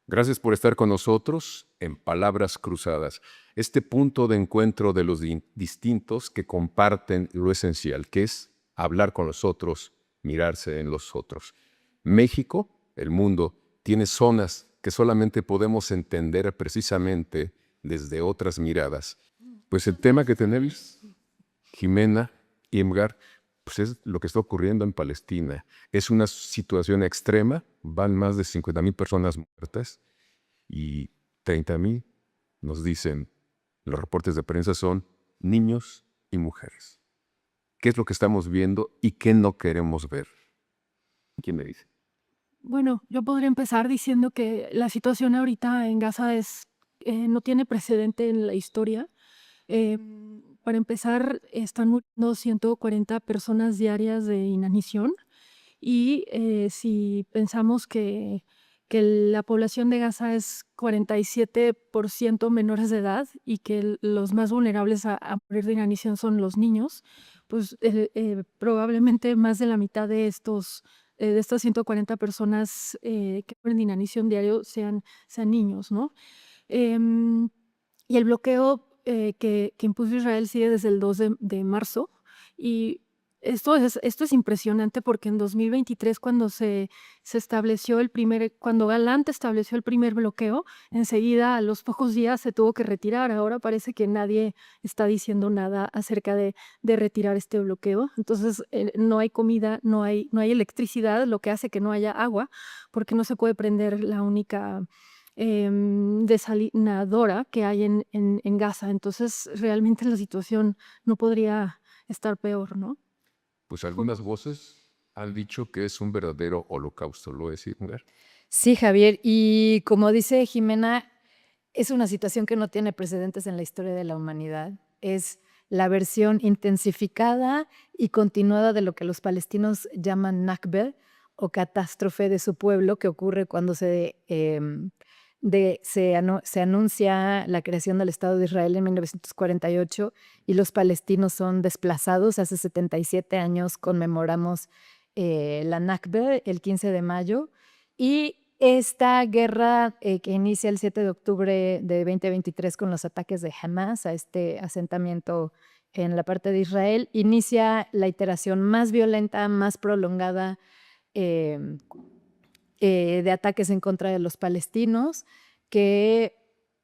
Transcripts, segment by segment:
Gracias por estar con nosotros en Palabras Cruzadas, este punto de encuentro de los distintos que comparten lo esencial, que es hablar con los otros, mirarse en los otros. México, el mundo, tiene zonas que solamente podemos entender precisamente desde otras miradas. Pues el tema que tenemos, Jimena, Imgar, pues es lo que está ocurriendo en Palestina. Es una situación extrema, van más de 50,000 personas muertas y 30,000, nos dicen, los reportes de prensa son niños y mujeres. ¿Qué es lo que estamos viendo y qué no queremos ver? ¿Quién me dice? Bueno, yo podría empezar diciendo que la situación ahorita en Gaza no tiene precedente en la historia. Para empezar, están muriendo 140 personas diarias de inanición y si pensamos que la población de Gaza es 47% menores de edad y que los más vulnerables a morir de inanición son los niños, pues probablemente más de la mitad de estas 140 personas que mueren de inanición diario sean niños, ¿no? Em, y el bloqueo que impuso Israel sigue desde el 2 de marzo. Y esto es impresionante porque en 2023, se estableció cuando Galán estableció el primer bloqueo, enseguida, a los pocos días, se tuvo que retirar. Ahora parece que nadie está diciendo nada acerca de retirar este bloqueo. Entonces, no hay comida, no hay electricidad, lo que hace que no haya agua, porque no se puede prender la única desalinadora que hay en Gaza. Entonces, realmente la situación no podría estar peor, ¿no? Pues algunas voces han dicho que es un verdadero holocausto, ¿lo es, mujer? Sí, Javier, y como dice Jimena, es una situación que no tiene precedentes en la historia de la humanidad. Es la versión intensificada y continuada de lo que los palestinos llaman Nakba o catástrofe de su pueblo, que ocurre cuando se anuncia la creación del Estado de Israel en 1948 y los palestinos son desplazados. Hace 77 años conmemoramos la Nakba, el 15 de mayo, y esta guerra que inicia el 7 de octubre de 2023 con los ataques de Hamas a este asentamiento en la parte de Israel, inicia la iteración más violenta, más prolongada em, de ataques en contra de los palestinos, que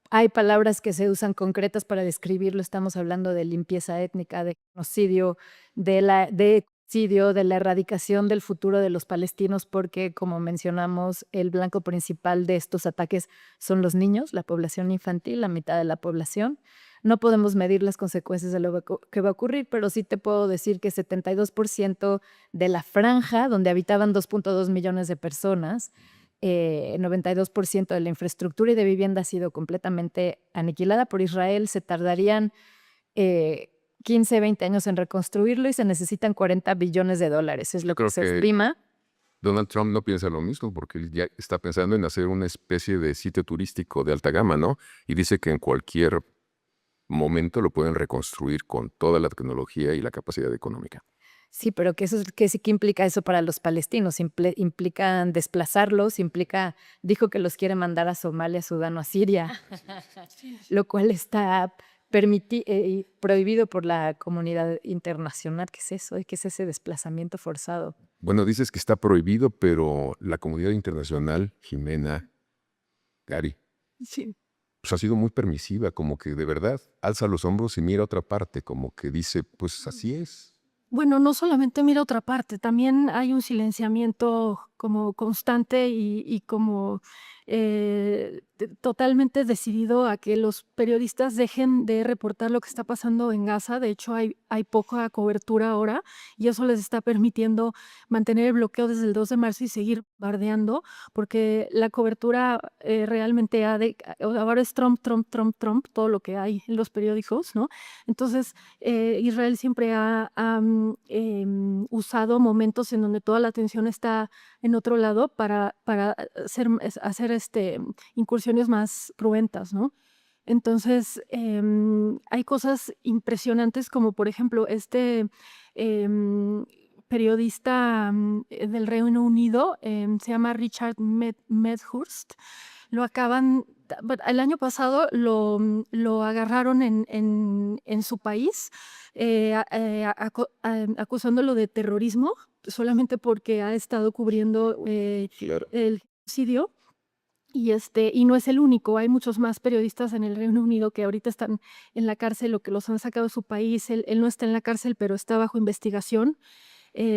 hay palabras que se usan concretas para describirlo. Estamos hablando de limpieza étnica, de genocidio, de ecocidio, de la erradicación del futuro de los palestinos, porque, como mencionamos, el blanco principal de estos ataques son los niños, la población infantil, la mitad de la población. No podemos medir las consecuencias de lo que va a ocurrir, pero sí te puedo decir que 72% de la franja, donde habitaban 2.2 millones de personas, 92% de la infraestructura y de vivienda ha sido completamente aniquilada por Israel. Se tardarían 15, 20 años en reconstruirlo y se necesitan 40 billones de dólares, es Yo lo que creo se que estima. Donald Trump no piensa lo mismo porque él ya está pensando en hacer una especie de sitio turístico de alta gama, ¿no? Y dice que en cualquier momento lo pueden reconstruir con toda la tecnología y la capacidad económica. Sí, pero ¿qué implica eso para los palestinos? Implican desplazarlos, dijo que los quiere mandar a Somalia, Sudán o a Siria, lo cual está prohibido por la comunidad internacional. ¿Qué es eso? ¿Qué es ese desplazamiento forzado? Bueno, dices que está prohibido, pero la comunidad internacional, Jimena, Gary, Sí. pues ha sido muy permisiva, como que de verdad alza los hombros y mira a otra parte, como que dice, pues así es. Bueno, no solamente mira otra parte, también hay un silenciamiento como constante y como totalmente decidido a que los periodistas dejen de reportar lo que está pasando en Gaza. De hecho, hay poca cobertura ahora y eso les está permitiendo mantener el bloqueo desde el 2 de marzo y seguir bombardeando, porque la cobertura realmente ahora es Trump, Trump, Trump, Trump, todo lo que hay en los periódicos, ¿no? Entonces, Israel siempre ha usado momentos en donde toda la atención está en otro lado para hacer incursiones más cruentas, ¿no? Entonces, hay cosas impresionantes como, por ejemplo, em, periodista del Reino Unido, se llama Richard Medhurst. lo acaban, el año pasado lo agarraron en su país, acusándolo de terrorismo, solamente porque ha estado cubriendo Claro. el genocidio. Y no es el único, hay muchos más periodistas en el Reino Unido que ahorita están en la cárcel o que los han sacado de su país. Él no está en la cárcel, pero está bajo investigación.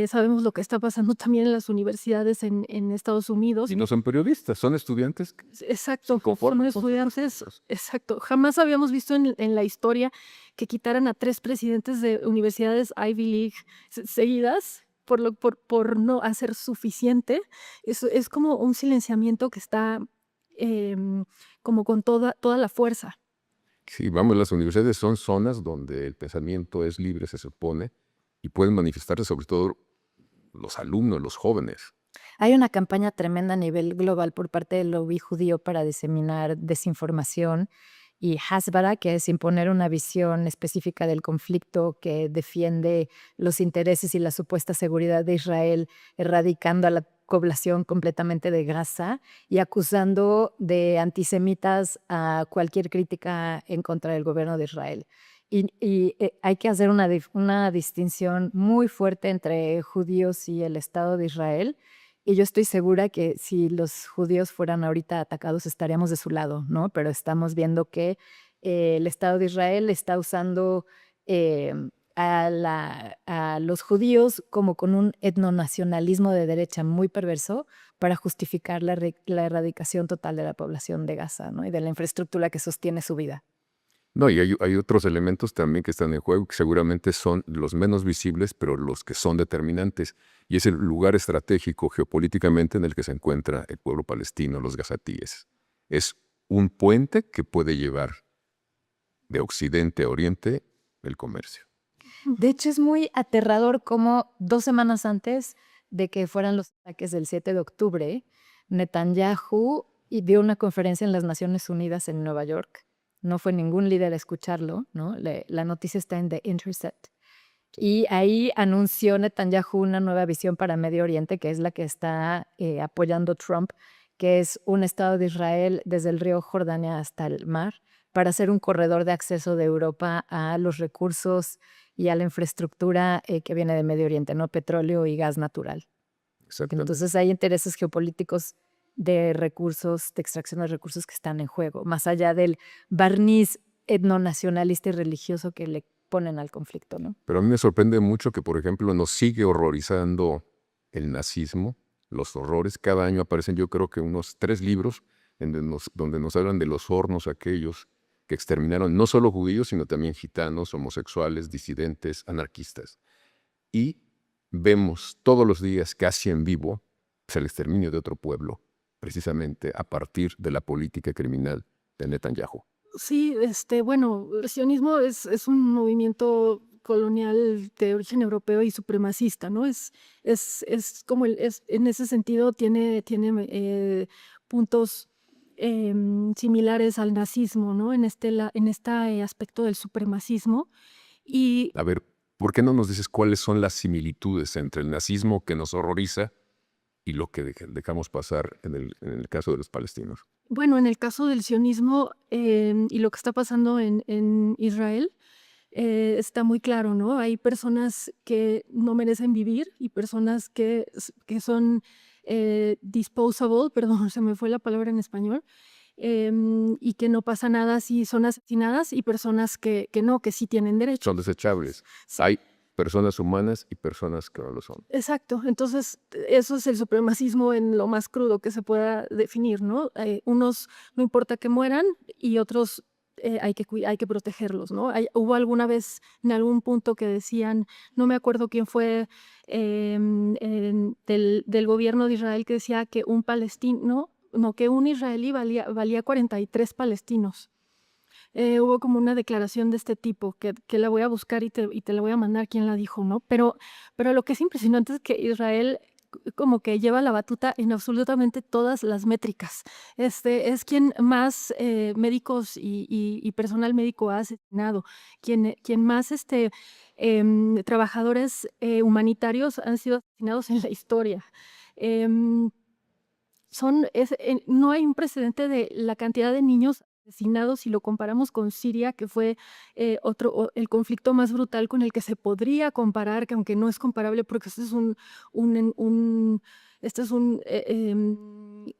Sabemos lo que está pasando también en las universidades en Estados Unidos. Y no son periodistas, son estudiantes que Exacto, se conforman son con sus estudiantes, cosas. exacto. Jamás habíamos visto en la historia que quitaran a 3 presidentes de universidades Ivy League seguidas por no hacer suficiente. Es como un silenciamiento que está como con toda la fuerza. Sí, vamos, las universidades son zonas donde el pensamiento es libre, se supone, y pueden manifestarse sobre todo los alumnos, los jóvenes. Hay una campaña tremenda a nivel global por parte del lobby judío para diseminar desinformación y Hasbara, que es imponer una visión específica del conflicto que defiende los intereses y la supuesta seguridad de Israel, erradicando a la población completamente de Gaza y acusando de antisemitas a cualquier crítica en contra del gobierno de Israel. Hay que hacer una distinción muy fuerte entre judíos y el Estado de Israel. Y yo estoy segura que si los judíos fueran ahorita atacados estaríamos de su lado, ¿no? Pero estamos viendo que el Estado de Israel está usando eh, a los judíos como con un etnonacionalismo de derecha muy perverso para justificar la erradicación total de la población de Gaza, ¿no? Y de la infraestructura que sostiene su vida. No, y hay otros elementos también que están en juego, que seguramente son los menos visibles, pero los que son determinantes. Y es el lugar estratégico geopolíticamente en el que se encuentra el pueblo palestino, los gazatíes. Es un puente que puede llevar de occidente a oriente el comercio. De hecho, es muy aterrador como 2 semanas antes de que fueran los ataques del 7 de octubre, Netanyahu dio una conferencia en las Naciones Unidas en Nueva York. No fue ningún líder a escucharlo, ¿no? La noticia está en The Intercept. Y ahí anunció Netanyahu una nueva visión para Medio Oriente, que es la que está apoyando Trump, que es un Estado de Israel desde el río Jordania hasta el mar, para hacer un corredor de acceso de Europa a los recursos y a la infraestructura que viene de Medio Oriente, ¿no? Petróleo y gas natural. Exactamente. Entonces hay intereses geopolíticos de recursos, de extracción de recursos que están en juego, más allá del barniz etnonacionalista y religioso que le ponen al conflicto, ¿no? Pero a mí me sorprende mucho que, por ejemplo, nos sigue horrorizando el nazismo, los horrores. Cada año aparecen, yo creo que unos 3 libros donde nos hablan de los hornos aquellos que exterminaron no solo judíos, sino también gitanos, homosexuales, disidentes, anarquistas. Y vemos todos los días, casi en vivo, pues, el exterminio de otro pueblo, precisamente a partir de la política criminal de Netanyahu. Sí, bueno, el sionismo es un movimiento colonial de origen europeo y supremacista, ¿no? Es como en ese sentido tiene puntos similares al nazismo, ¿no? En este aspecto del supremacismo. Y A ver, ¿por qué no nos dices cuáles son las similitudes entre el nazismo que nos horroriza y lo que dejamos pasar en el caso de los palestinos? bueno, en el caso del sionismo y lo que está pasando en Israel, está muy claro, ¿no? Hay personas que no merecen vivir y personas que son disposable, perdón, se me fue la palabra en español, y que no pasa nada si son asesinadas y personas que no, que sí tienen derecho. Son desechables. Sí. Hay personas humanas y personas que no lo son. Exacto, entonces eso es el supremacismo en lo más crudo que se pueda definir, ¿no? Unos no importa que mueran y otros hay que protegerlos, ¿no? Hubo alguna vez en algún punto que decían, no me acuerdo quién fue del gobierno de Israel que decía que un palestino, no, que un israelí valía 43 palestinos. Hubo como una declaración de este tipo que la voy a buscar y te la voy a mandar quién la dijo, ¿no? Pero lo que es impresionante es que Israel como que lleva la batuta en absolutamente todas las métricas. Es quien más médicos y personal médico ha asesinado, quien más trabajadores humanitarios han sido asesinados en la historia. Em, no hay un precedente de la cantidad de niños asesinados si lo comparamos con Siria, que fue el conflicto más brutal con el que se podría comparar, que aunque no es comparable porque este es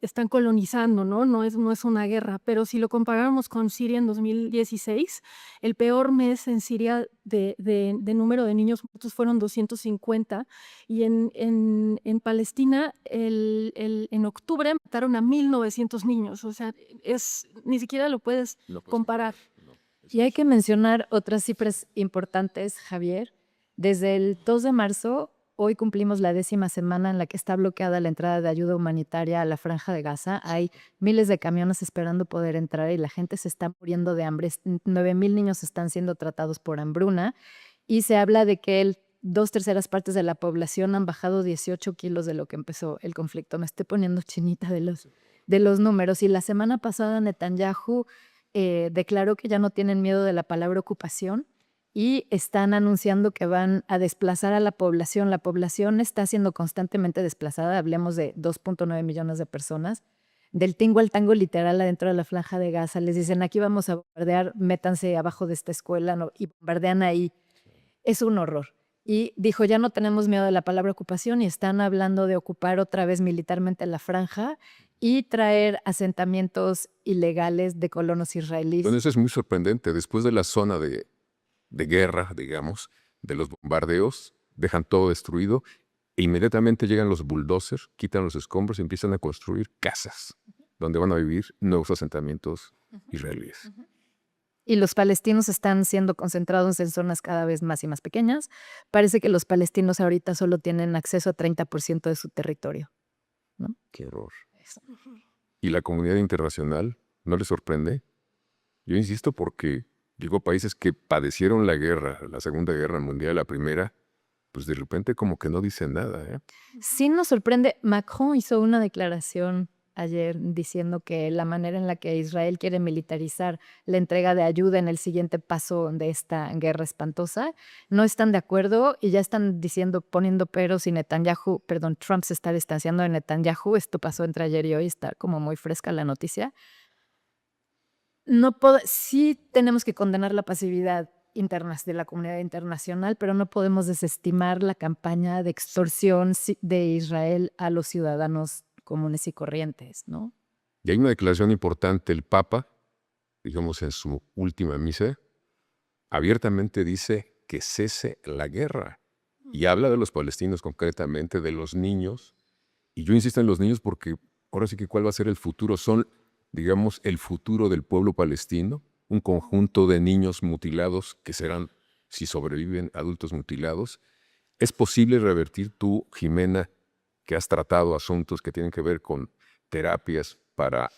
están colonizando, ¿no? No es una guerra, pero si lo comparáramos con Siria en 2016, el peor mes en Siria de número de niños muertos fueron 250 y en Palestina en octubre mataron a 1.900 niños, o sea, ni siquiera lo puedes No puedes comparar. No, Y hay que mencionar otras cifras importantes, Javier. Desde el 2 de marzo, hoy cumplimos la 10ª semana en la que está bloqueada la entrada de ayuda humanitaria a la Franja de Gaza. Hay miles de camiones esperando poder entrar y la gente se está muriendo de hambre. 9,000 niños están siendo tratados por hambruna y se habla de que 2/3 partes de la población han bajado 18 kilos de lo que empezó el conflicto. Me estoy poniendo chinita de los números. Y la semana pasada Netanyahu declaró que ya no tienen miedo de la palabra ocupación y están anunciando que van a desplazar a la población. La población está siendo constantemente desplazada, hablemos de 2.9 millones de personas. Del tingo al tango literal adentro de la Franja de Gaza. Les dicen, aquí vamos a bombardear, métanse abajo de esta escuela, ¿no? Y bombardean ahí. Es un horror. Y dijo, ya no tenemos miedo de la palabra ocupación y están hablando de ocupar otra vez militarmente la franja y traer asentamientos ilegales de colonos israelíes. Bueno, eso es muy sorprendente. Después de la zona de guerra, digamos, de los bombardeos, dejan todo destruido e inmediatamente llegan los bulldozers, quitan los escombros y empiezan a construir casas donde van a vivir nuevos asentamientos israelíes. Y los palestinos están siendo concentrados en zonas cada vez más y más pequeñas. Parece que los palestinos ahorita solo tienen acceso a 30% de su territorio, ¿no? ¡Qué horror! ¿Y la comunidad internacional no le sorprende? Yo insisto porque digo, países que padecieron la guerra, la Segunda Guerra Mundial, la Primera, pues de repente como que no dicen nada, ¿eh? Sí nos sorprende. Macron hizo una declaración ayer diciendo que la manera en la que Israel quiere militarizar la entrega de ayuda en el siguiente paso de esta guerra espantosa, no están de acuerdo y ya están diciendo, poniendo peros y Trump se está distanciando de Netanyahu. Esto pasó entre ayer y hoy, está como muy fresca la noticia. Sí tenemos que condenar la pasividad de la comunidad internacional, pero no podemos desestimar la campaña de extorsión de Israel a los ciudadanos comunes y corrientes, ¿no? Y hay una declaración importante, el Papa, digamos en su última misa, abiertamente dice que cese la guerra y habla de los palestinos concretamente, de los niños. Y yo insisto en los niños porque ahora sí que cuál va a ser el futuro. Son, digamos, el futuro del pueblo palestino, un conjunto de niños mutilados que serán, si sobreviven, adultos mutilados. ¿Es posible revertir tú, Jimena, que has tratado asuntos que tienen que ver con terapias para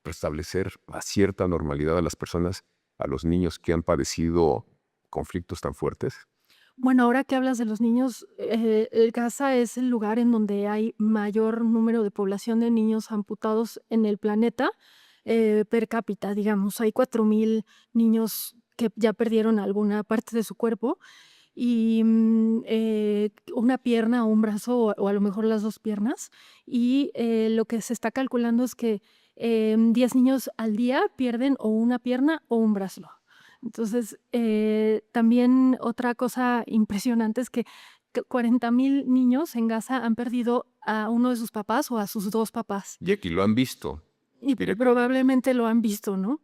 restablecer a cierta normalidad a las personas, a los niños que han padecido conflictos tan fuertes? Bueno, ahora que hablas de los niños, Gaza es el lugar en donde hay mayor número de población de niños amputados en el planeta, per cápita, digamos. Hay 4,000 niños que ya perdieron alguna parte de su cuerpo y una pierna o un brazo o a lo mejor las 2 piernas. Y lo que se está calculando es que 10 niños al día pierden o una pierna o un brazo. Entonces, también otra cosa impresionante es que 40,000 niños en Gaza han perdido a uno de sus papás o a sus 2 papás. Y aquí lo han visto. Y Directo. probablemente lo han visto, ¿no?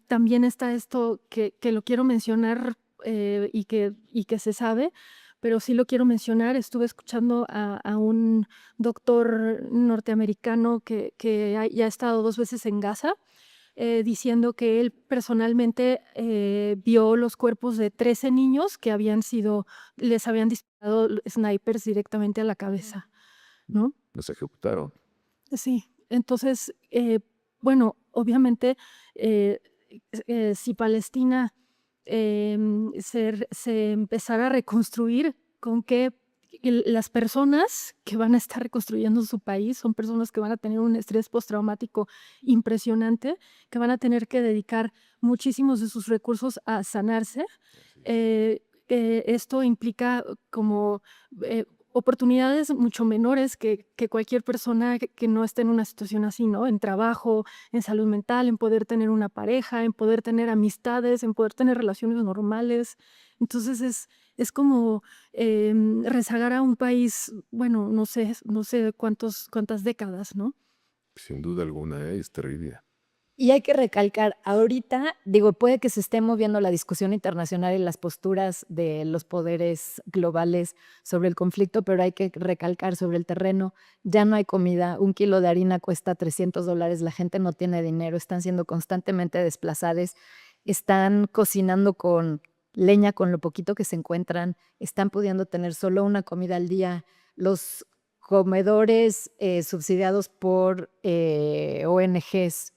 También está esto que lo quiero mencionar y que se sabe, pero sí lo quiero mencionar. Estuve escuchando a un doctor norteamericano que ya ha estado 2 veces en Gaza, diciendo que él personalmente vio los cuerpos de 13 niños que les habían disparado snipers directamente a la cabeza, ¿no? Los ejecutaron. Sí, entonces, bueno, obviamente, si Palestina se empezara a reconstruir, con que las personas que van a estar reconstruyendo su país son personas que van a tener un estrés postraumático impresionante, que van a tener que dedicar muchísimos de sus recursos a sanarse. Esto implica como oportunidades mucho menores que cualquier persona que no esté en una situación así, ¿no? En trabajo, en salud mental, en poder tener una pareja, en poder tener amistades, en poder tener relaciones normales. Entonces es como rezagar a un país, bueno, no sé cuántas décadas, ¿no? Sin duda alguna, es terrible. Y hay que recalcar, ahorita, digo, puede que se esté moviendo la discusión internacional y las posturas de los poderes globales sobre el conflicto, pero hay que recalcar sobre el terreno, ya no hay comida, 1 kilo de harina cuesta $300, la gente no tiene dinero, están siendo constantemente desplazadas, están cocinando con leña, con lo poquito que se encuentran, están pudiendo tener solo una comida al día. Los comedores subsidiados por ONGs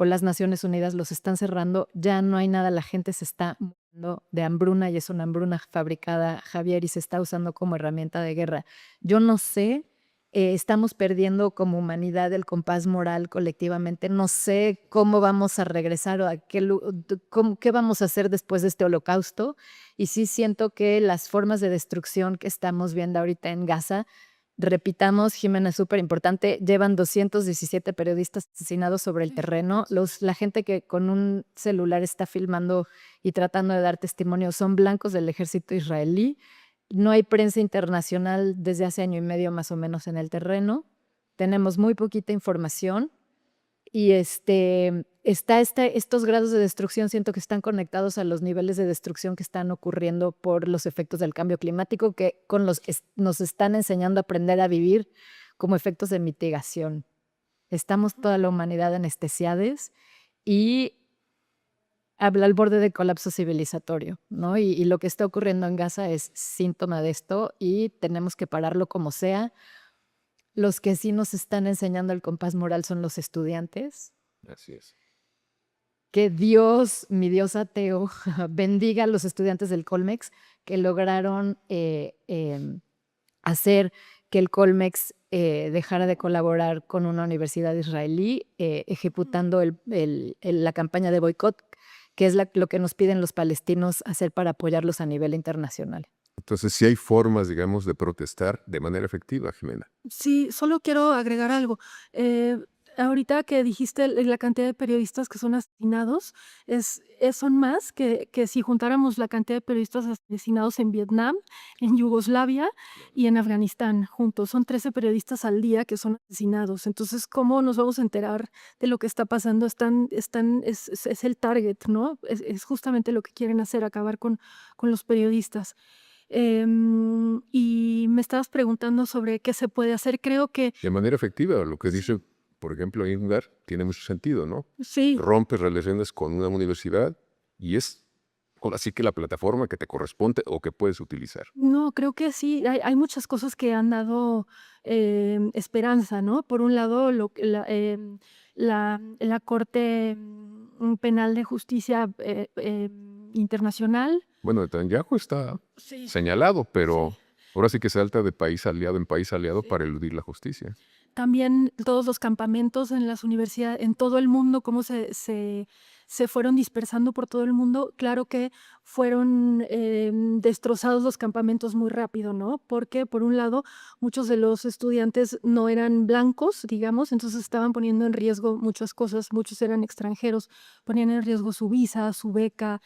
o las Naciones Unidas los están cerrando, ya no hay nada, la gente se está muriendo de hambruna y es una hambruna fabricada, Javier, y se está usando como herramienta de guerra. Yo no sé, estamos perdiendo como humanidad el compás moral colectivamente, no sé cómo vamos a regresar o qué vamos a hacer después de este holocausto, y sí siento que las formas de destrucción que estamos viendo ahorita en Gaza, repitamos, Jimena, es súper importante, llevan 217 periodistas asesinados sobre el terreno. La gente que con un celular está filmando y tratando de dar testimonio son blancos del ejército israelí. No hay prensa internacional desde hace 1 año y medio más o menos en el terreno. Tenemos muy poquita información. Y estos grados de destrucción siento que están conectados a los niveles de destrucción que están ocurriendo por los efectos del cambio climático que nos están enseñando a aprender a vivir como efectos de mitigación. Estamos toda la humanidad anestesiados y habla al borde del colapso civilizatorio, ¿no? Y lo que está ocurriendo en Gaza es síntoma de esto y tenemos que pararlo como sea. Los que sí nos están enseñando el compás moral son los estudiantes. Así es. Que Dios, mi Dios ateo, bendiga a los estudiantes del Colmex que lograron hacer que el Colmex dejara de colaborar con una universidad israelí, ejecutando la campaña de boicot, que es lo que nos piden los palestinos hacer para apoyarlos a nivel internacional. Entonces, sí hay formas, digamos, de protestar de manera efectiva, Jimena. Sí, solo quiero agregar algo. Ahorita que dijiste la cantidad de periodistas que son asesinados, son más que si juntáramos la cantidad de periodistas asesinados en Vietnam, en Yugoslavia y en Afganistán juntos. Son 13 periodistas al día que son asesinados. Entonces, ¿cómo nos vamos a enterar de lo que está pasando? Es el target, ¿no? Es justamente lo que quieren hacer, acabar con los periodistas. Y me estabas preguntando sobre qué se puede hacer. Creo que De manera efectiva, lo que dice, por ejemplo, Ingvar, tiene mucho sentido, ¿no? sí, Rompes relaciones con una universidad y es así que la plataforma que te corresponde o que puedes utilizar. no, creo que sí. Hay muchas cosas que han dado esperanza, ¿no? Por un lado, la Corte Penal de Justicia Internacional. Bueno, Netanyahu está Sí, señalado, pero sí. ahora sí que salta de país aliado en país aliado para eludir la justicia. También todos los campamentos en las universidades, en todo el mundo, cómo se fueron dispersando por todo el mundo. Claro que fueron destrozados los campamentos muy rápido, ¿no? Porque, por un lado, muchos de los estudiantes no eran blancos, digamos, entonces estaban poniendo en riesgo muchas cosas, muchos eran extranjeros, ponían en riesgo su visa, su beca,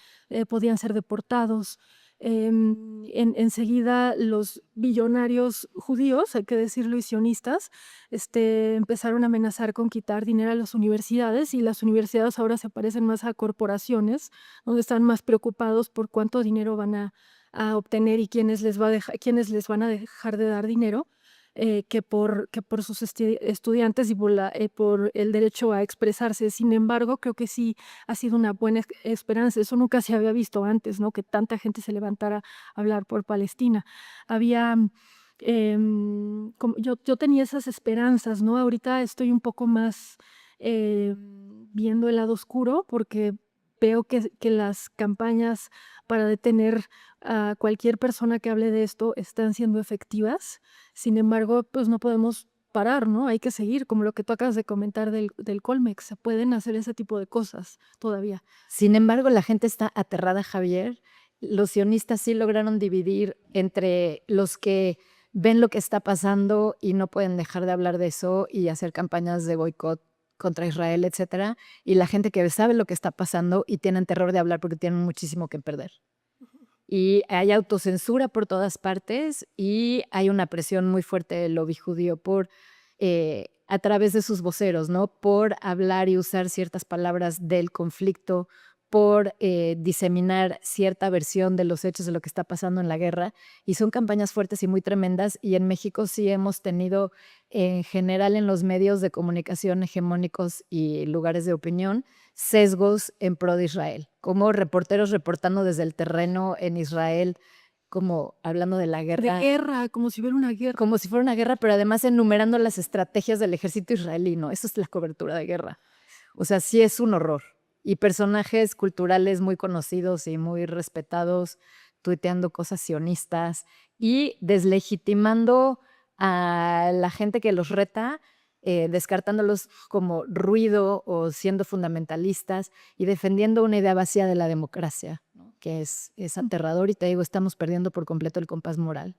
podían ser deportados. Enseguida los billonarios judíos, hay que decirlo, y sionistas, empezaron a amenazar con quitar dinero a las universidades, y las universidades ahora se parecen más a corporaciones, donde están más preocupados por cuánto dinero van a obtener y quiénes les van a dejar de dar dinero, que por sus estudiantes y por el derecho a expresarse. Sin embargo, creo que sí ha sido una buena esperanza. Eso nunca se había visto antes, ¿no? Que tanta gente se levantara a hablar por Palestina. Había yo tenía esas esperanzas, ¿no? Ahorita estoy un poco más viendo el lado oscuro porque veo que las campañas para detener a cualquier persona que hable de esto están siendo efectivas. Sin embargo, pues no podemos parar, ¿no? Hay que seguir, como lo que tú acabas de comentar del Colmex. Se pueden hacer ese tipo de cosas todavía. Sin embargo, la gente está aterrada, Javier. Los sionistas sí lograron dividir entre los que ven lo que está pasando y no pueden dejar de hablar de eso y hacer campañas de boicot contra Israel, etcétera. Y la gente que sabe lo que está pasando y tienen terror de hablar porque tienen muchísimo que perder. Y hay autocensura por todas partes y hay una presión muy fuerte del lobby judío a través de sus voceros, ¿no? Por hablar y usar ciertas palabras del conflicto, por diseminar cierta versión de los hechos de lo que está pasando en la guerra. Y son campañas fuertes y muy tremendas. Y en México sí hemos tenido, en general en los medios de comunicación hegemónicos y lugares de opinión, sesgos en pro de Israel, como reporteros reportando desde el terreno en Israel, como hablando de la De guerra, guerra, como si hubiera una guerra. como si fuera una guerra, pero además enumerando las estrategias del ejército israelí, ¿no? Eso es la cobertura de guerra. O sea, sí es un horror. Y personajes culturales muy conocidos y muy respetados, tuiteando cosas sionistas y deslegitimando a la gente que los reta, descartándolos como ruido o siendo fundamentalistas y defendiendo una idea vacía de la democracia, ¿no? Que es aterrador y te digo, estamos perdiendo por completo el compás moral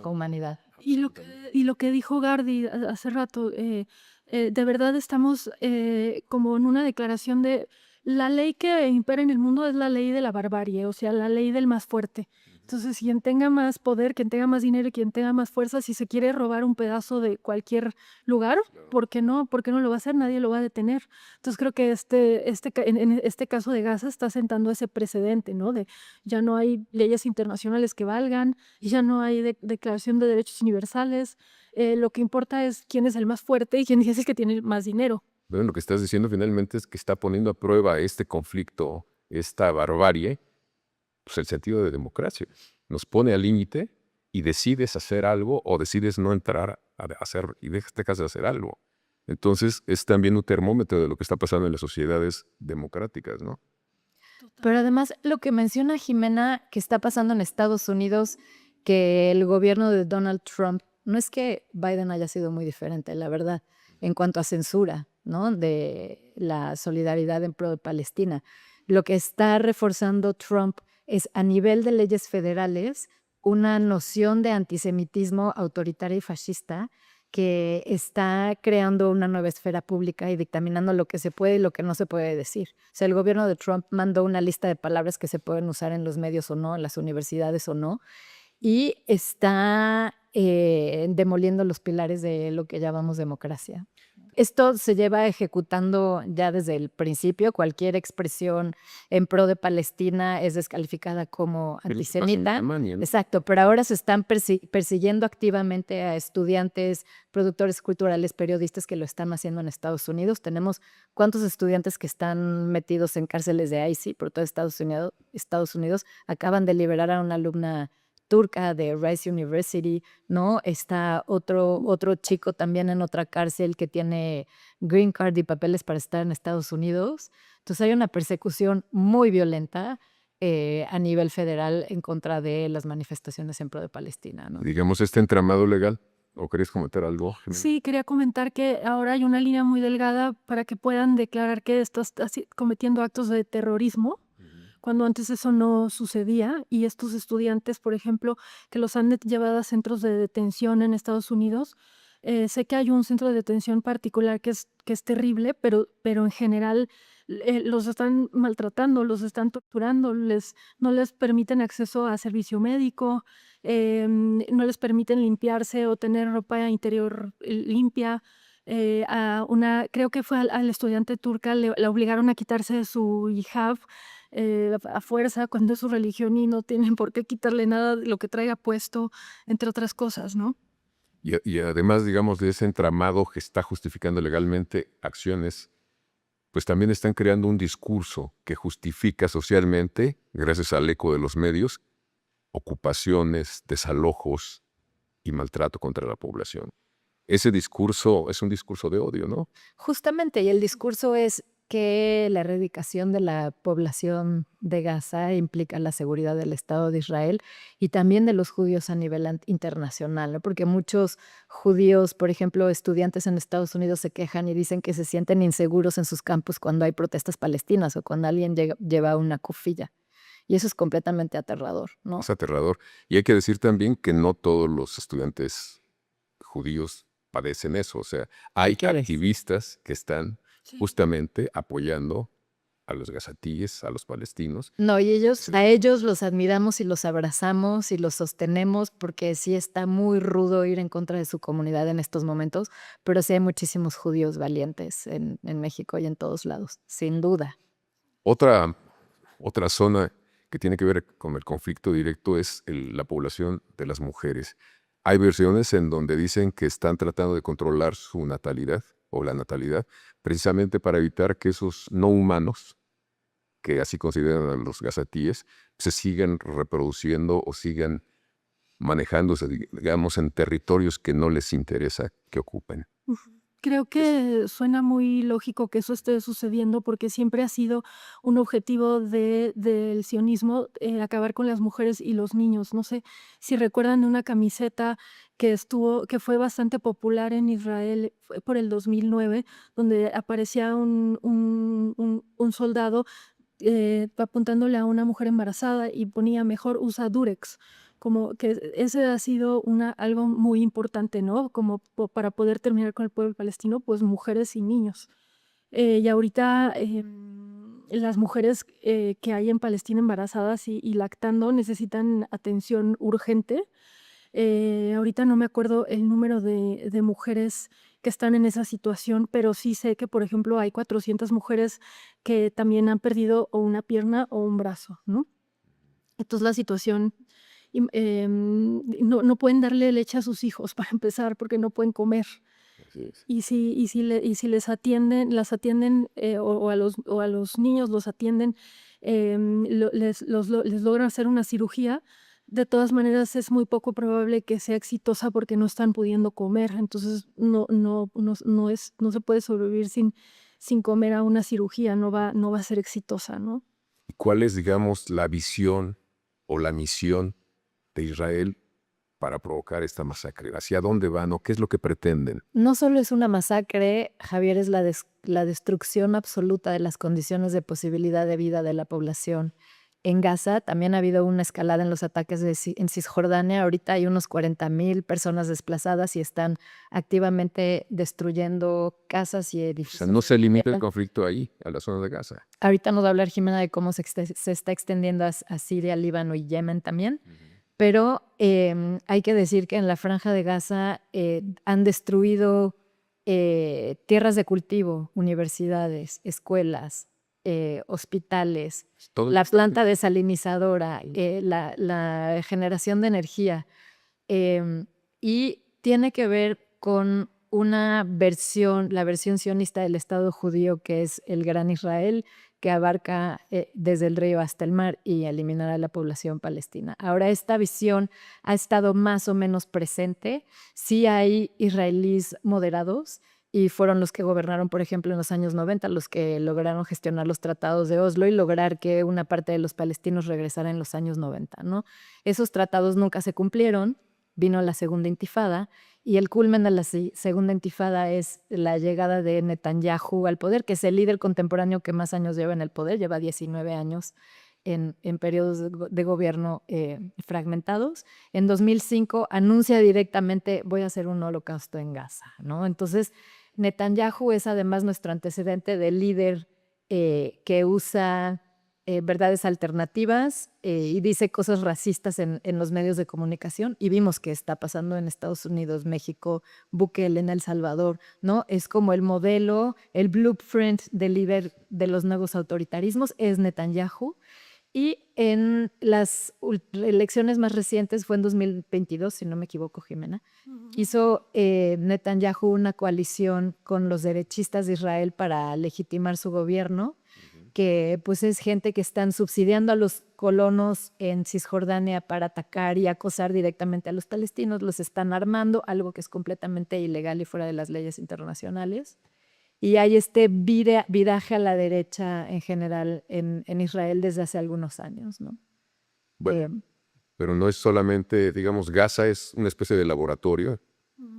como humanidad. Y lo que dijo Gardi hace rato, de verdad estamos como en una declaración de la ley que impera en el mundo es la ley de la barbarie, o sea, la ley del más fuerte. Entonces, quien tenga más poder, quien tenga más dinero y quien tenga más fuerza, si se quiere robar un pedazo de cualquier lugar, ¿por qué no? ¿Por qué no lo va a hacer? Nadie lo va a detener. Entonces, creo que en este caso de Gaza está sentando ese precedente, ¿no? De ya no hay leyes internacionales que valgan, y ya no hay declaración de derechos universales. Lo que importa es quién es el más fuerte y quién es el que tiene más dinero. Bueno, lo que estás diciendo finalmente es que está poniendo a prueba este conflicto, esta barbarie, pues el sentido de democracia. Nos pone al límite y decides hacer algo o decides no entrar a hacer y dejas de hacer algo. Entonces es también un termómetro de lo que está pasando en las sociedades democráticas, ¿no? Pero además lo que menciona Jimena que está pasando en Estados Unidos, que el gobierno de Donald Trump, no es que Biden haya sido muy diferente, la verdad, en cuanto a censura, ¿no? De la solidaridad en pro de Palestina. Lo que está reforzando Trump es a nivel de leyes federales una noción de antisemitismo autoritaria y fascista que está creando una nueva esfera pública y dictaminando lo que se puede y lo que no se puede decir. O sea, el gobierno de Trump mandó una lista de palabras que se pueden usar en los medios o no, en las universidades o no, y está demoliendo los pilares de lo que llamamos democracia. Esto se lleva ejecutando ya desde el principio. Cualquier expresión en pro de Palestina es descalificada como antisemita. Alemania, ¿no? Exacto, pero ahora se están persiguiendo activamente a estudiantes, productores culturales, periodistas que lo están haciendo en Estados Unidos. Tenemos cuántos estudiantes que están metidos en cárceles de ICE por todo Estados Unidos. Acaban de liberar a una alumna turca de Rice University, ¿no? Está otro chico también en otra cárcel que tiene green card y papeles para estar en Estados Unidos. Entonces hay una persecución muy violenta a nivel federal en contra de las manifestaciones en pro de Palestina, ¿no? Digamos, este entramado legal. ¿O querías comentar algo, Jimena? Sí, quería comentar que ahora hay una línea muy delgada para que puedan declarar que estás cometiendo actos de terrorismo, cuando antes eso no sucedía. Y estos estudiantes, por ejemplo, que los han llevado a centros de detención en Estados Unidos, sé que hay un centro de detención particular que es terrible, pero en general los están maltratando, los están torturando, no les permiten acceso a servicio médico, no les permiten limpiarse o tener ropa interior limpia. Creo que fue al estudiante turca, la obligaron a quitarse su hijab a fuerza cuando es su religión y no tienen por qué quitarle nada de lo que traiga puesto, entre otras cosas, ¿no? Y además, digamos, de ese entramado que está justificando legalmente acciones, pues también están creando un discurso que justifica socialmente, gracias al eco de los medios, ocupaciones, desalojos y maltrato contra la población. Ese discurso es un discurso de odio, ¿no? Justamente, y el discurso es que la erradicación de la población de Gaza implica la seguridad del Estado de Israel y también de los judíos a nivel internacional, ¿no? Porque muchos judíos, por ejemplo, estudiantes en Estados Unidos se quejan y dicen que se sienten inseguros en sus campus cuando hay protestas palestinas o cuando alguien lleva una cofilla. Y eso es completamente aterrador, ¿no? Es aterrador. Y hay que decir también que no todos los estudiantes judíos padecen eso. O sea, hay ¿Qué ves? activistas que están Sí. justamente apoyando a los gazatíes, a los palestinos. No, y Sí. a ellos los admiramos y los abrazamos y los sostenemos porque sí está muy rudo ir en contra de su comunidad en estos momentos, pero sí hay muchísimos judíos valientes en México y en todos lados, sin duda. Otra, otra zona que tiene que ver con el conflicto directo es la población de las mujeres. Hay versiones en donde dicen que están tratando de controlar su natalidad o la natalidad, precisamente para evitar que esos no humanos, que así consideran a los gazatíes, se sigan reproduciendo o sigan manejándose, digamos, en territorios que no les interesa que ocupen. Ujú. Creo que suena muy lógico que eso esté sucediendo porque siempre ha sido un objetivo del sionismo, acabar con las mujeres y los niños. No sé si recuerdan de una camiseta que fue bastante popular en Israel, fue por el 2009, donde aparecía un soldado apuntándole a una mujer embarazada y ponía mejor usa Durex. Como que ese ha sido algo muy importante, ¿no? Como para poder terminar con el pueblo palestino, pues mujeres y niños. Y ahorita las mujeres que hay en Palestina embarazadas y lactando necesitan atención urgente. Ahorita no me acuerdo el número de mujeres que están en esa situación, pero sí sé que, por ejemplo, hay 400 mujeres que también han perdido o una pierna o un brazo, ¿no? Entonces la situación, no pueden darle leche a sus hijos para empezar, porque no pueden comer. Así es. Y si les atienden, las atienden, o a los niños los atienden, les logran hacer una cirugía, de todas maneras es muy poco probable que sea exitosa porque no están pudiendo comer. Entonces no se puede sobrevivir sin comer a una cirugía, no va a ser exitosa, ¿no? ¿Y cuál es, digamos, la visión o la misión de Israel para provocar esta masacre? ¿Hacia dónde van o qué es lo que pretenden? No solo es una masacre, Javier, es la destrucción absoluta de las condiciones de posibilidad de vida de la población. En Gaza también ha habido una escalada en los ataques en Cisjordania. Ahorita hay unos 40,000 personas desplazadas y están activamente destruyendo casas y O sea, edificios. no se limita el conflicto ahí, a la zona de Gaza. Ahorita nos va a hablar Jimena de cómo se está extendiendo a Siria, Líbano y Yemen también. Pero hay que decir que en la Franja de Gaza han destruido tierras de cultivo, universidades, escuelas, hospitales, Todo el- la planta desalinizadora, la generación de energía. Y tiene que ver con la versión sionista del Estado judío, que es el Gran Israel, que abarca desde el río hasta el mar y eliminar a la población palestina. Ahora, esta visión ha estado más o menos presente. Sí hay israelíes moderados y fueron los que gobernaron, por ejemplo, en los años 90, los que lograron gestionar los tratados de Oslo y lograr que una parte de los palestinos regresara en los años 90, ¿no? Esos tratados nunca se cumplieron, vino la segunda intifada y el culmen de la segunda intifada es la llegada de Netanyahu al poder, que es el líder contemporáneo que más años lleva en el poder, lleva 19 años en periodos de gobierno fragmentados. En 2005 anuncia directamente, voy a hacer un holocausto en Gaza, ¿no? Entonces, Netanyahu es además nuestro antecedente de líder que usa verdades alternativas y dice cosas racistas en los medios de comunicación, y vimos que está pasando en Estados Unidos, México, Bukele en El Salvador, ¿no? Es como el modelo, el blueprint del líder de los nuevos autoritarismos es Netanyahu. Y en las elecciones más recientes, fue en 2022, si no me equivoco, Jimena, hizo Netanyahu una coalición con los derechistas de Israel para legitimar su gobierno, que pues es gente que están subsidiando a los colonos en Cisjordania para atacar y acosar directamente a los palestinos, los están armando, algo que es completamente ilegal y fuera de las leyes internacionales. Y hay este viraje a la derecha en general en Israel desde hace algunos años, ¿no? Bueno, pero no es solamente, digamos, Gaza es una especie de laboratorio,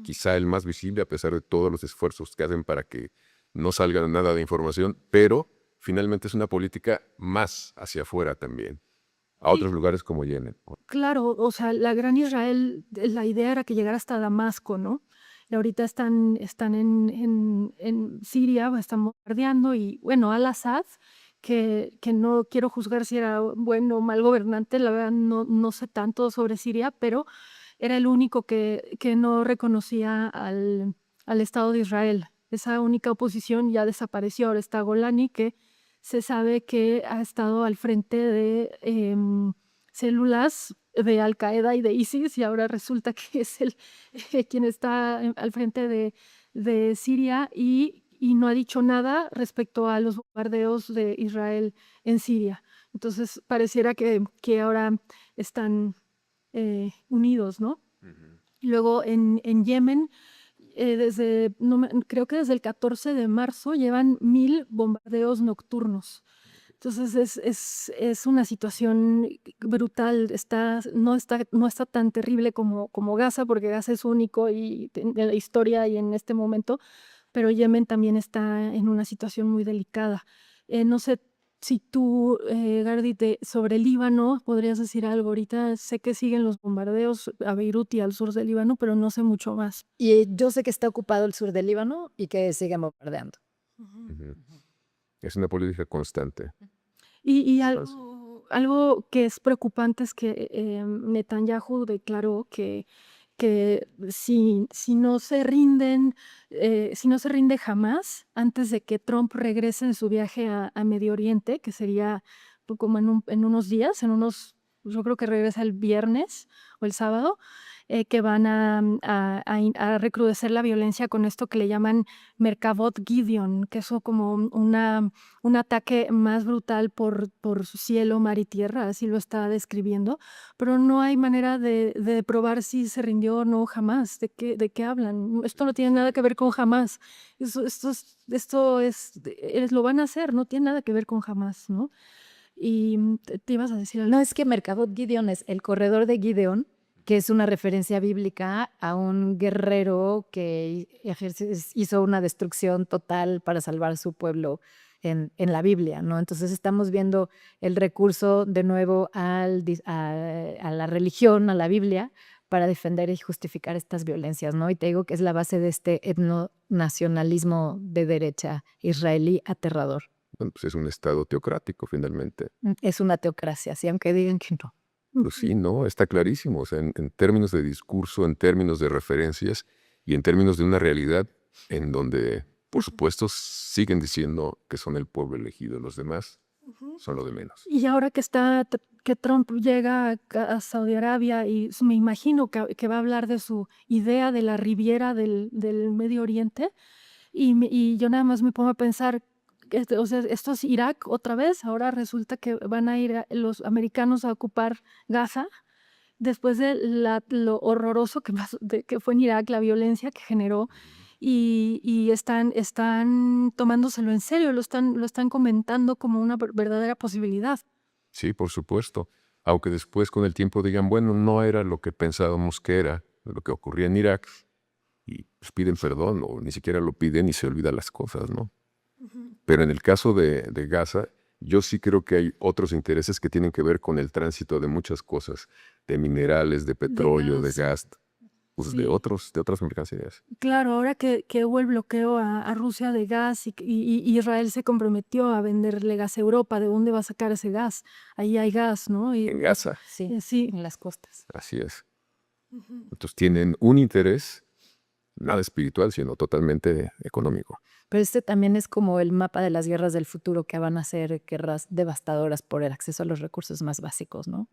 quizá el más visible a pesar de todos los esfuerzos que hacen para que no salga nada de información, pero finalmente es una política más hacia afuera también. a Sí, otros lugares como Yemen. claro, o sea, la Gran Israel, la idea era que llegara hasta Damasco, ¿no? Y ahorita están en Siria, están bombardeando y bueno, Al-Assad, que no quiero juzgar si era bueno o mal gobernante, la verdad no sé tanto sobre Siria, pero era el único que no reconocía al Estado de Israel. Esa única oposición ya desapareció. Ahora está Golani, que se sabe que ha estado al frente de células de Al Qaeda y de ISIS, y ahora resulta que es quien está al frente de Siria y no ha dicho nada respecto a los bombardeos de Israel en Siria. Entonces pareciera que ahora están unidos, ¿no? Ujú. Y luego en Yemen, creo que desde el 14 de marzo llevan 1000 bombardeos nocturnos. Entonces es una situación brutal. No está tan terrible como Gaza, porque Gaza es único y en la historia y en este momento, pero Yemen también está en una situación muy delicada. No sé si tú, Gardi, sobre Líbano podrías decir algo. Ahorita sé que siguen los bombardeos a Beirut y al sur del Líbano, pero no sé mucho más. Y yo sé que está ocupado el sur del Líbano y que siguen bombardeando. Ujú. Es una política constante. Y Entonces, algo que es preocupante es que Netanyahu declaró que si no se rinden, si no se rinde jamás antes de que Trump regrese de su viaje a Medio Oriente, que sería como en unos días, yo creo que regresa el viernes o el sábado, que van a recrudecer la violencia con esto que le llaman Merkavot Gideon, que es como un ataque más brutal por cielo, mar y tierra, así lo está describiendo, pero no hay manera de probar si se rindió o no jamás. ¿De qué hablan? Esto no tiene nada que ver con jamás. Lo van a hacer, no tiene nada que ver con jamás, ¿no? Y te ibas a decir algo. No, es que Merkabot Gideon es el corredor de Gideon, que es una referencia bíblica a un guerrero que hizo una destrucción total para salvar a su pueblo en la Biblia, ¿no? Entonces estamos viendo el recurso de nuevo a la religión, a la Biblia, para defender y justificar estas violencias, ¿no? Y te digo que es la base de este etnonacionalismo de derecha israelí aterrador. bueno, pues es un estado teocrático finalmente. Es una teocracia, sí, aunque digan que no. Pues sí, no, está clarísimo. O sea, en términos de discurso, en términos de referencias y en términos de una realidad en donde, por supuesto, siguen diciendo que son el pueblo elegido. Los demás Ujú. son lo de menos. Y ahora que Trump llega a Saudi Arabia y me imagino que va a hablar de su idea de la Riviera del Medio Oriente, y yo nada más me pongo a pensar, o sea, esto es Irak otra vez. Ahora resulta que van a ir los americanos a ocupar Gaza después de lo horroroso que fue en Irak, la violencia que generó, y están tomándoselo en serio, lo están comentando como una verdadera posibilidad. Sí, por supuesto. Aunque después con el tiempo digan, bueno, no era lo que pensábamos que era, lo que ocurría en Irak, y pues piden perdón o ni siquiera lo piden y se olvidan las cosas, ¿no? Ujú. Pero en el caso de Gaza, yo sí creo que hay otros intereses que tienen que ver con el tránsito de muchas cosas, de minerales, de petróleo, de Gas. gas, pues de Sí, otras mercancías. claro, ahora que hubo el bloqueo a Rusia de gas y Israel se comprometió a venderle gas a Europa, ¿de dónde va a sacar ese gas? Ahí hay gas, ¿no? En Gaza, Sí, Sí. en las costas. así es. Ujú. Entonces tienen un interés, nada espiritual, sino totalmente económico. Pero este también es como el mapa de las guerras del futuro, que van a ser guerras devastadoras por el acceso a los recursos más básicos, ¿no?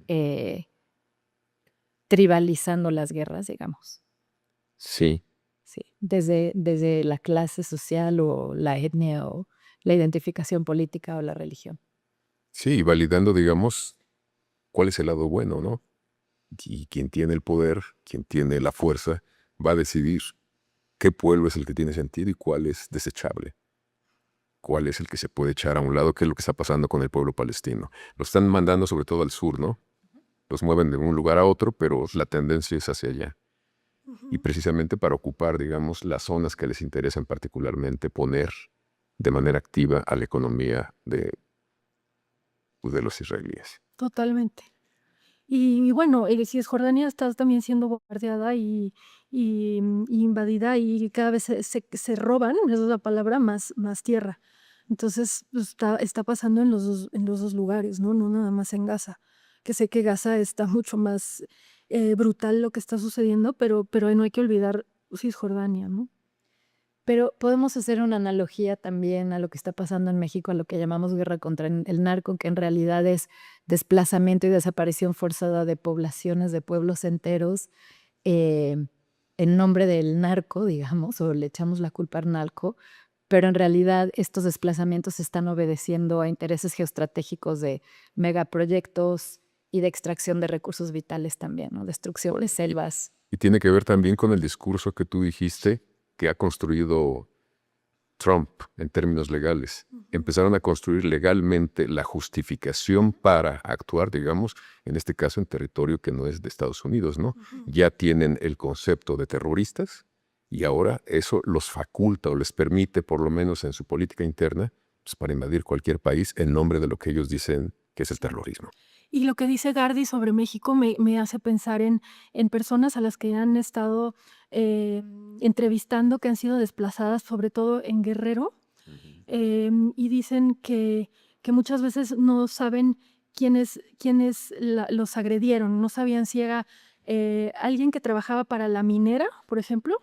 Eh, Tribalizando las guerras, digamos. Sí, Sí, desde la clase social o la etnia o la identificación política o la religión. sí, y validando, digamos, cuál es el lado bueno, ¿no? Y quien tiene el poder, quien tiene la fuerza, va a decidir qué pueblo es el que tiene sentido y cuál es desechable, cuál es el que se puede echar a un lado, qué es lo que está pasando con el pueblo palestino. Lo están mandando sobre todo al sur, ¿no? Los mueven de un lugar a otro, pero la tendencia es hacia allá. Y Ujú. precisamente para ocupar, digamos, las zonas que les interesan particularmente poner de manera activa a la economía de los israelíes. totalmente. Y bueno, Cisjordania está también siendo bombardeada y invadida y cada vez se roban, esa es la palabra, más tierra. Entonces, pues, está pasando en los dos lugares, ¿no? No nada más en Gaza, que sé que Gaza está mucho más brutal lo que está sucediendo, pero no hay que olvidar Cisjordania, ¿no? Pero podemos hacer una analogía también a lo que está pasando en México, a lo que llamamos guerra contra el narco, que en realidad es desplazamiento y desaparición forzada de poblaciones, de pueblos enteros, eh, en nombre del narco, digamos, o le echamos la culpa al narco, pero en realidad estos desplazamientos están obedeciendo a intereses geoestratégicos de megaproyectos y de extracción de recursos vitales también, ¿no? Destrucción de selvas. Y tiene que ver también con el discurso que tú dijiste que ha construido Trump en términos legales. Empezaron a construir legalmente la justificación para actuar, digamos, en este caso en territorio que no es de Estados Unidos, ¿no? Ya tienen el concepto de terroristas y ahora eso los faculta o les permite, por lo menos en su política interna, pues, para invadir cualquier país en nombre de lo que ellos dicen que es el terrorismo. Y lo que dice Gardi sobre México me hace pensar en personas a las que han estado entrevistando, que han sido desplazadas, sobre todo en Guerrero, y dicen que muchas veces no saben quiénes los agredieron, no sabían si era alguien que trabajaba para la minera, por ejemplo,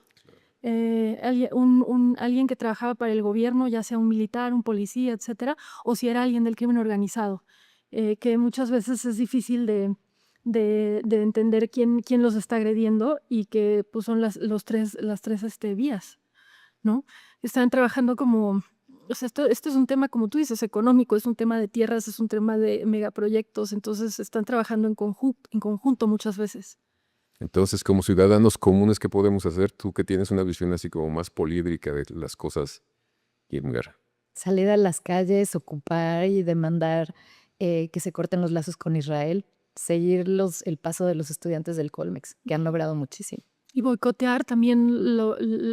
alguien que trabajaba para el gobierno, ya sea un militar, un policía, etcétera, o si era alguien del crimen organizado, que muchas veces es difícil de entender quién los está agrediendo y que pues, son las tres vías, ¿no? Están trabajando como, o sea, esto es un tema, como tú dices, económico, es un tema de tierras, es un tema de megaproyectos, entonces están trabajando en conjunto muchas veces. Entonces, como ciudadanos comunes, ¿qué podemos hacer? Tú que tienes una visión así como más polídrica de las cosas, Irmgard. Salir a las calles, ocupar y demandar que se corten los lazos con Israel, seguir el paso de los estudiantes del Colmex, que han logrado muchísimo. Y boicotear también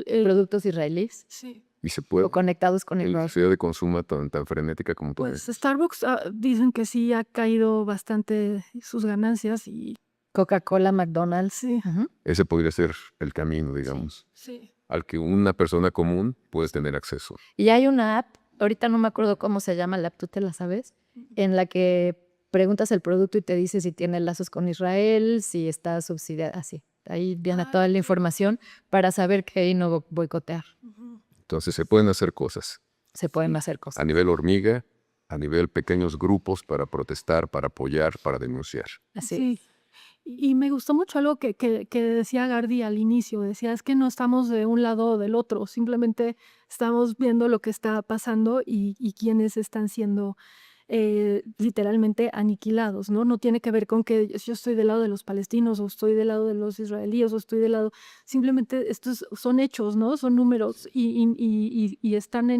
Productos israelíes sí. Y se puede, o conectados con en la Israel. sociedad de consumo tan frenética como tú Pues dices. Starbucks dicen que sí ha caído bastante sus ganancias y Coca-Cola, McDonald's. sí, Ujú. Ese podría ser el camino, digamos, sí. al que una persona común puede tener acceso. Y hay una app, ahorita no me acuerdo cómo se llama la app, ¿tú te la sabes? En la que preguntas el producto y te dice si tiene lazos con Israel, si está subsidiada, así. Ahí viene toda la información para saber qué y no boicotear. Entonces se pueden hacer cosas Se pueden hacer cosas. a nivel hormiga, a nivel pequeños grupos para protestar, para apoyar, para denunciar. Así. Sí. Y me gustó mucho algo que decía Gardi al inicio, decía, es que no estamos de un lado o del otro, simplemente estamos viendo lo que está pasando y quiénes están siendo literalmente aniquilados, ¿no? No tiene que ver con que yo estoy del lado de los palestinos o estoy del lado de los israelíes o estoy del lado, simplemente estos son hechos, ¿no? Son números y están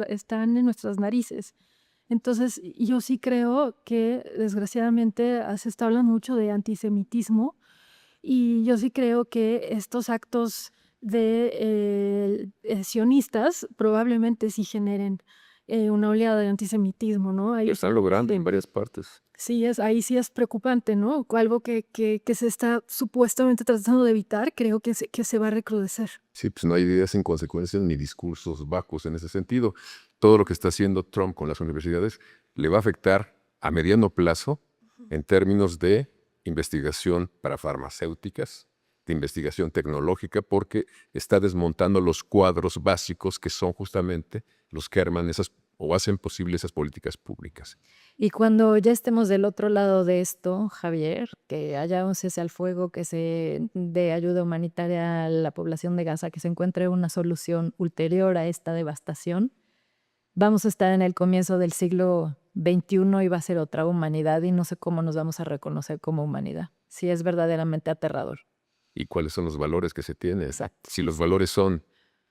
están en nuestras narices. Entonces, yo sí creo que desgraciadamente se está hablando mucho de antisemitismo y yo sí creo que estos actos de sionistas probablemente sí generen una oleada de antisemitismo, ¿no? Lo están logrando en varias partes. Sí, ahí sí es preocupante, ¿no? Algo que se está supuestamente tratando de evitar, creo que se va a recrudecer. Sí, pues no hay ideas sin consecuencias ni discursos vacuos en ese sentido. Todo lo que está haciendo Trump con las universidades le va a afectar a mediano plazo en términos de investigación para farmacéuticas, de investigación tecnológica, porque está desmontando los cuadros básicos que son justamente los que arman esas o hacen posible esas políticas públicas. Y cuando ya estemos del otro lado de esto, Javier, que haya un cese al fuego, que se dé ayuda humanitaria a la población de Gaza, que se encuentre una solución ulterior a esta devastación, vamos a estar en el comienzo del siglo XXI y va a ser otra humanidad y no sé cómo nos vamos a reconocer como humanidad. Sí, es verdaderamente aterrador. ¿Y cuáles son los valores que se tienen? Exacto. Si los valores son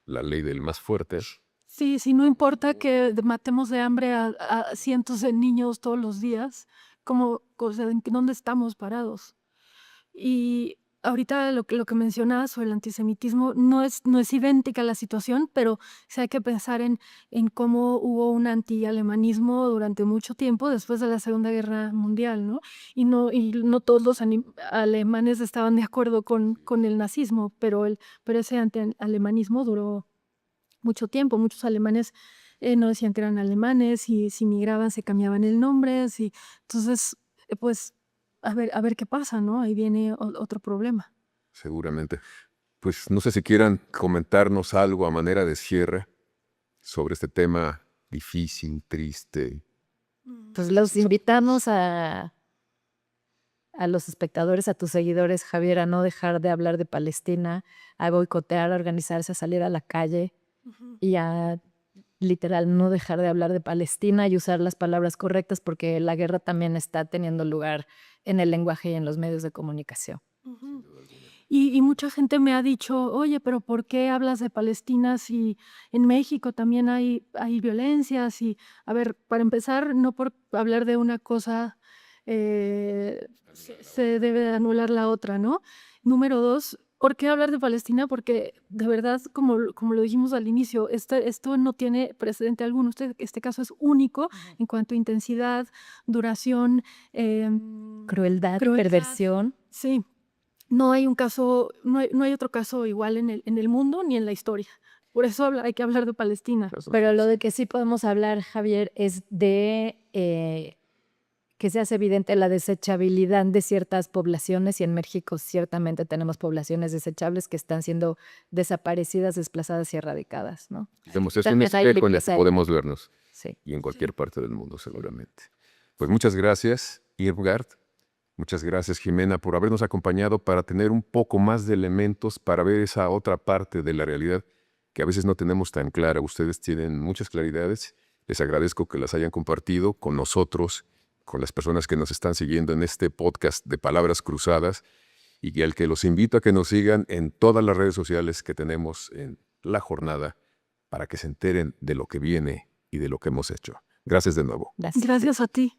la ley del más fuerte, Sí, sí, no importa que matemos de hambre a cientos de niños todos los días, o sea, ¿en dónde estamos parados? Y ahorita lo que mencionabas sobre el antisemitismo no es idéntica la situación, pero sí hay que pensar en cómo hubo un antialemanismo durante mucho tiempo después de la Segunda Guerra Mundial, ¿no? Y no todos los alemanes estaban de acuerdo con el nazismo, pero ese antialemanismo duró mucho tiempo. Muchos alemanes no decían que eran alemanes, y si migraban se cambiaban el nombre. Entonces, pues a ver qué pasa, ¿no? Ahí viene otro problema. Seguramente. Pues no sé si quieran comentarnos algo a manera de cierre sobre este tema difícil, triste. Pues los invitamos a los espectadores, a tus seguidores, Javier, a no dejar de hablar de Palestina, a boicotear, a organizarse, a salir a la calle y a literal no dejar de hablar de Palestina y usar las palabras correctas, porque la guerra también está teniendo lugar en el lenguaje y en los medios de comunicación. Y mucha gente me ha dicho, oye, pero ¿por qué hablas de Palestina si en México también hay violencias? Y, a ver, para empezar, no por hablar de una cosa se debe de anular la otra, ¿no? Número dos, ¿por qué hablar de Palestina? Porque de verdad, como lo dijimos al inicio, esto no tiene precedente alguno. Este caso es único en cuanto a intensidad, duración, Crueldad, crueldad. perversión. Sí. No hay otro caso igual en el mundo ni en la historia. Por eso hay que hablar de Palestina. Pero lo de que sí podemos hablar, Javier, es de que se hace evidente la desechabilidad de ciertas poblaciones, y en México ciertamente tenemos poblaciones desechables que están siendo desaparecidas, desplazadas y erradicadas, ¿no? Vemos, es un Entonces, ahí espejo en el empieza que podemos vernos. Sí. Y en cualquier parte del mundo, seguramente. Pues muchas gracias, Irmgard. Muchas gracias, Jimena, por habernos acompañado para tener un poco más de elementos para ver esa otra parte de la realidad que a veces no tenemos tan clara. Ustedes tienen muchas claridades. Les agradezco que las hayan compartido con nosotros, con las personas que nos están siguiendo en este podcast de Palabras Cruzadas, y al que los invito a que nos sigan en todas las redes sociales que tenemos en la jornada para que se enteren de lo que viene y de lo que hemos hecho. Gracias de nuevo. Gracias. Gracias a ti.